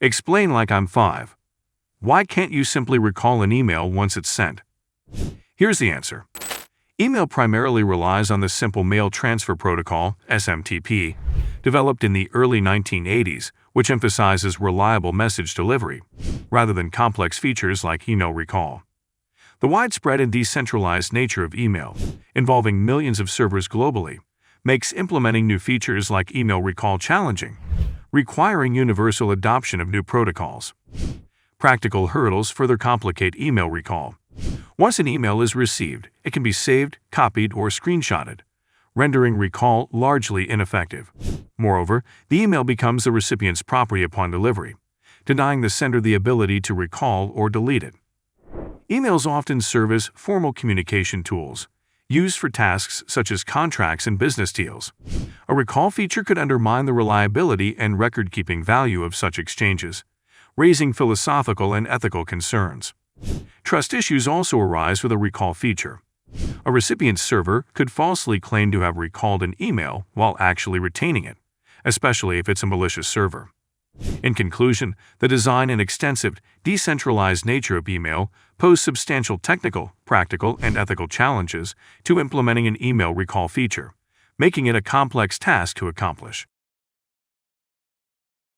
Explain like I'm 5. Why can't you simply recall an email once it's sent? Here's the answer. Email primarily relies on the Simple Mail Transfer Protocol, SMTP, developed in the early 1980s, which emphasizes reliable message delivery, rather than complex features like email recall. The widespread and decentralized nature of email, involving millions of servers globally, makes implementing new features like email recall challenging, requiring universal adoption of new protocols. Practical hurdles further complicate email recall. Once an email is received, it can be saved, copied, or screenshotted, rendering recall largely ineffective. Moreover, the email becomes the recipient's property upon delivery, denying the sender the ability to recall or delete it. Emails often serve as formal communication tools, used for tasks such as contracts and business deals. A recall feature could undermine the reliability and record-keeping value of such exchanges, raising philosophical and ethical concerns. Trust issues also arise with a recall feature. A recipient's server could falsely claim to have recalled an email while actually retaining it, especially if it's a malicious server. In conclusion, the design and extensive, decentralized nature of email pose substantial technical, practical, and ethical challenges to implementing an email recall feature, making it a complex task to accomplish.